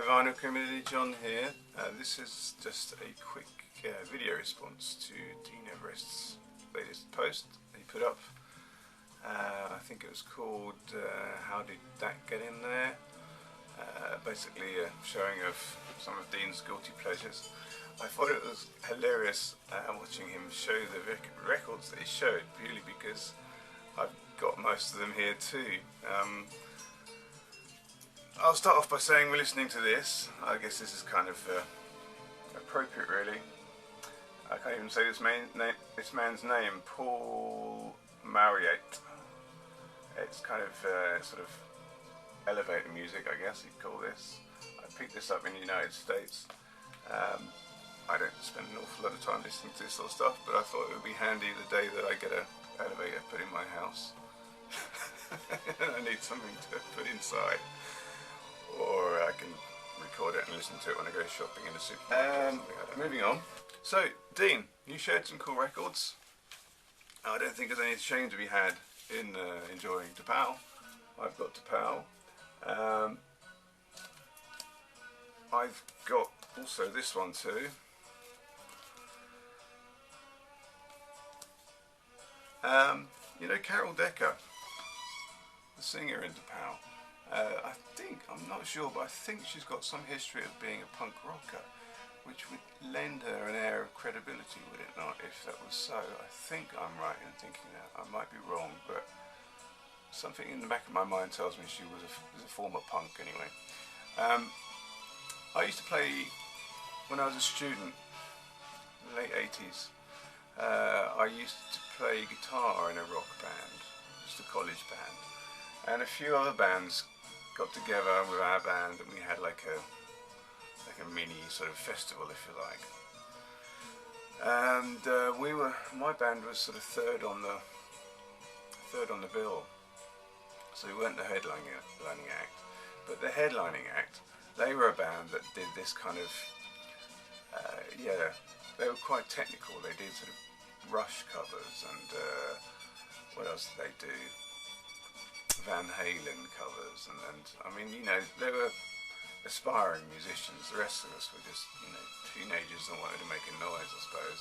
Hi Vinyl Community, John here. This is just a quick video response to Dean Everest's latest post he put up. I think it was called How Did That Get In There? Basically a showing of some of Dean's guilty pleasures. I thought it was hilarious watching him show the records that he showed, purely because I've got most of them here too. I'll start off by saying we're listening to this. I guess this is kind of appropriate, really. I can't even say this man's name, Paul Marriott. It's kind of sort of elevator music, I guess you'd call this. I picked this up in the United States. I don't spend an awful lot of time listening to this sort of stuff, but I thought it would be handy the day that I get an elevator put in my house. And I need something to put inside. Or I can record it and listen to it when I go shopping in a supermarket. Moving on. So, Dean, you showed some cool records. I don't think there's any shame to be had in enjoying T'Pau. I've got T'Pau. I've got also this one too. You know Carol Decker, the singer in T'Pau. I'm not sure, but I think she's got some history of being a punk rocker, which would lend her an air of credibility, would it not, if that was so? I think I'm right in thinking that. I might be wrong, but something in the back of my mind tells me she was a former punk anyway. I used to play, when I was a student, in the late 80s, I used to play guitar in a rock band, just a college band, and a few other bands got together with our band, and we had like a mini sort of festival, if you like. And my band was sort of third on the bill, so we weren't the headlining act, but the headlining act, they were a band that did this kind of they were quite technical. They did sort of Rush covers, and what else did they do? Van Halen covers, and I mean, you know, they were aspiring musicians. The rest of us were just, you know, teenagers that wanted to make a noise, I suppose.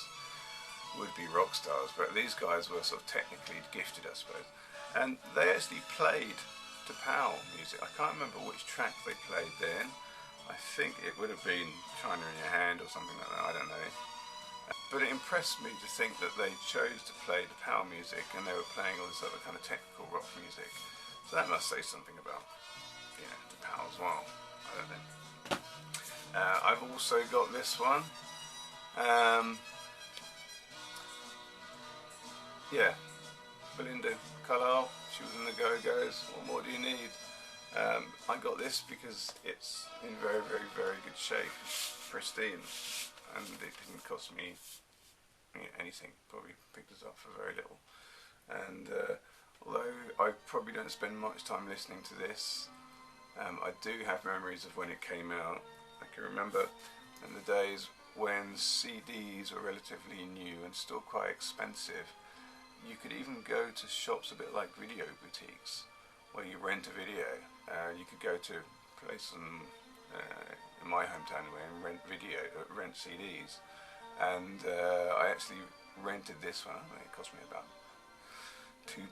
Would-be rock stars, but these guys were sort of technically gifted, I suppose. And they actually played T'Pau music. I can't remember which track they played then. I think it would have been China in Your Hand or something like that, I don't know. But it impressed me to think that they chose to play T'Pau music and they were playing all this other kind of technical rock music. So that must say something about, you know, T'Pau as well. I don't know. I've also got this one. Yeah, Belinda Carlisle. She was in the Go-Go's. What more do you need? I got this because it's in very, very, very good shape, pristine, and it didn't cost me anything. Probably picked us up for very little. And although I probably don't spend much time listening to this, I do have memories of when it came out. I can remember in the days when CDs were relatively new and still quite expensive. You could even go to shops a bit like video boutiques, where you rent a video. You could go to a place in my hometown anyway and rent CDs. And I actually rented this one. It cost me about £2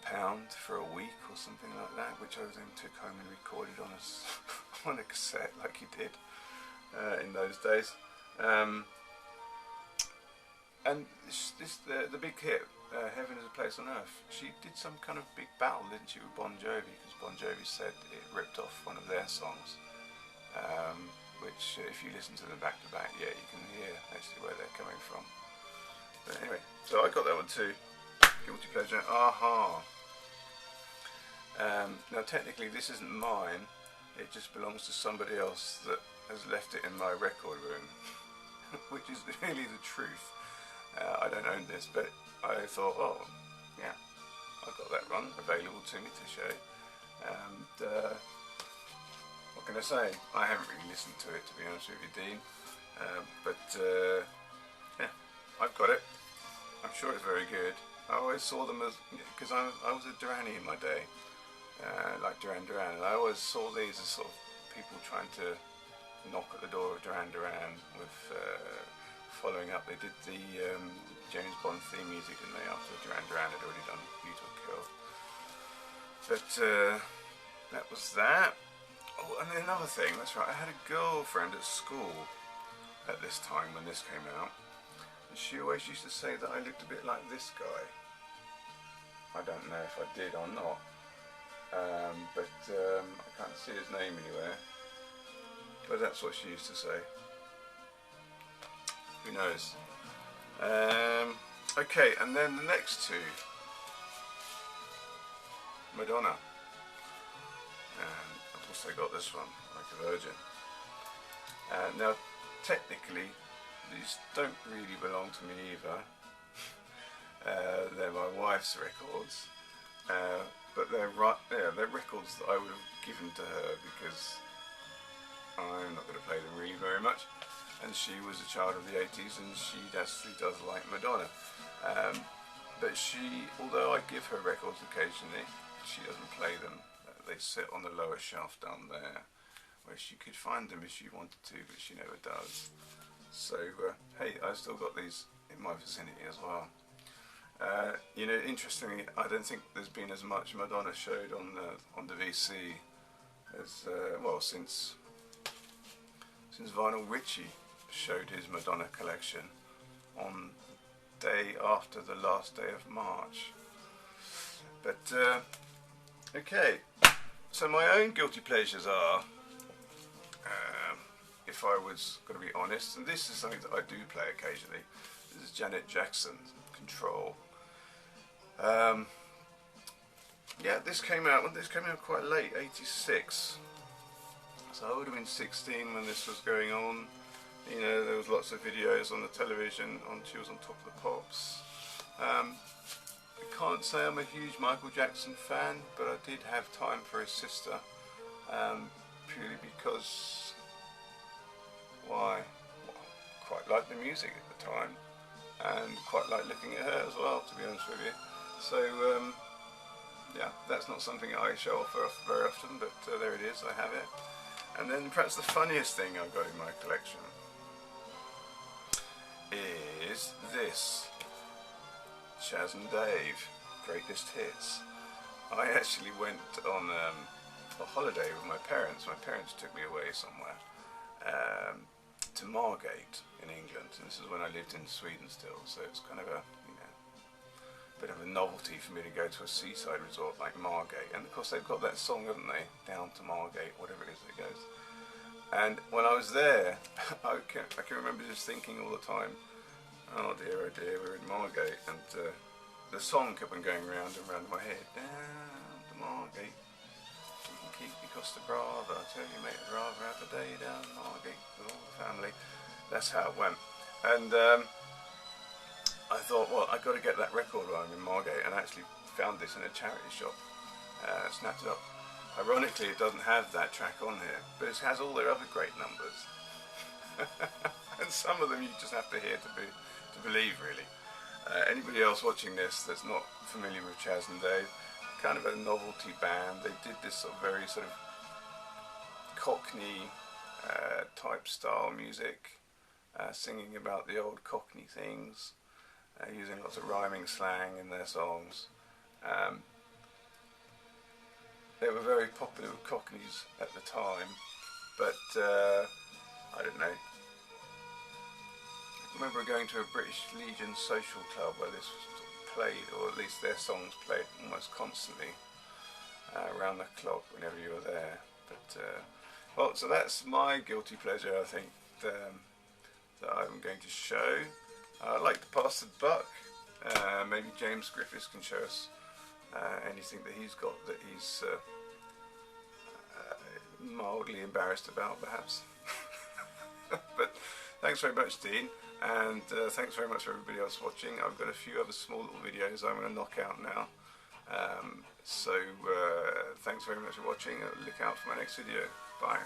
for a week or something like that, which I then took home and recorded on a cassette, like you did in those days. And the big hit, Heaven is a Place on Earth, she did some kind of big battle, didn't she, with Bon Jovi, because Bon Jovi said it ripped off one of their songs, which if you listen to them back to back, yeah, you can hear actually where they're coming from. But anyway, so I got that one too. Guilty pleasure. Aha. Now technically this isn't mine, it just belongs to somebody else that has left it in my record room, which is really the truth. I don't own this, but I thought, oh yeah, I've got that one available to me to show. And what can I say? I haven't really listened to it, to be honest with you, Dean, but yeah, I've got it. I'm sure it's very good. I always saw them as, because I was a Durrani in my day, like Duran Duran, and I always saw these as sort of people trying to Knock at the Door of Duran Duran with following up. They did the James Bond theme music, didn't they, after Duran Duran had already done Beautiful Kill. But that was that. Oh, and then another thing, that's right, I had a girlfriend at school at this time when this came out, and she always used to say that I looked a bit like this guy. I don't know if I did or not, but I can't see his name anywhere, but that's what she used to say. Who knows? Okay, and then the next two, Madonna, and I've also got this one, Like a Virgin. Now technically these don't really belong to me either. They're my wife's records, but they're records that I would have given to her because I'm not going to play them really very much, and she was a child of the 80s and she actually does like Madonna. But she, although I give her records occasionally, she doesn't play them. They sit on the lower shelf down there, where she could find them if she wanted to, but she never does. So hey, I've still got these in my vicinity as well. You know, interestingly, I don't think there's been as much Madonna showed on the VC as well since Vinyl Richie showed his Madonna collection on the day after the last day of March. But okay, so my own guilty pleasures are, if I was going to be honest, and this is something that I do play occasionally, this is Janet Jackson's Control. Yeah, this came out quite late, 86. So I would have been 16 when this was going on. You know, there was lots of videos on the television on She Was on Top of the Pops. I can't say I'm a huge Michael Jackson fan, but I did have time for his sister, purely because, why? Well, quite liked the music at the time, and quite liked looking at her as well, to be honest with you. So yeah, that's not something I show off very often, but there it is, I have it. And then perhaps the funniest thing I've got in my collection is this, Chaz and Dave, Greatest Hits. I actually went on a holiday with my parents. My parents took me away somewhere, to Margate in England. And this is when I lived in Sweden still, so it's kind of a, you know, bit of a novelty for me to go to a seaside resort like Margate. And of course they've got that song, haven't they? Down to Margate, whatever it is that goes. And when I was there, I can remember just thinking all the time, oh dear, we're in Margate, and the song kept on going round and round in my head. Down to Margate, you can keep your Costa Brava, I tell you mate, I'd rather have a day down Margate with all the family. That's how it went. And I thought, well, I've got to get that record while I'm in Margate, and I actually found this in a charity shop, snapped it up. Ironically, it doesn't have that track on here, but it has all their other great numbers. And some of them you just have to hear to believe, really. Anybody else watching this that's not familiar with Chaz and Dave, kind of a novelty band. They did this very sort of Cockney type style music, singing about the old Cockney things, using lots of rhyming slang in their songs. They were very popular with Cockneys at the time, but I don't know. I remember going to a British Legion social club where this was played, or at least their songs played almost constantly around the clock whenever you were there. But well, so that's my guilty pleasure, I think, that I'm going to show. I'd like to pass the buck. Maybe James Griffiths can show us anything that he's got that he's mildly embarrassed about, perhaps. But thanks very much, Dean, and thanks very much for everybody else watching. I've got a few other small little videos I'm going to knock out now. So thanks very much for watching. Look out for my next video. Bye.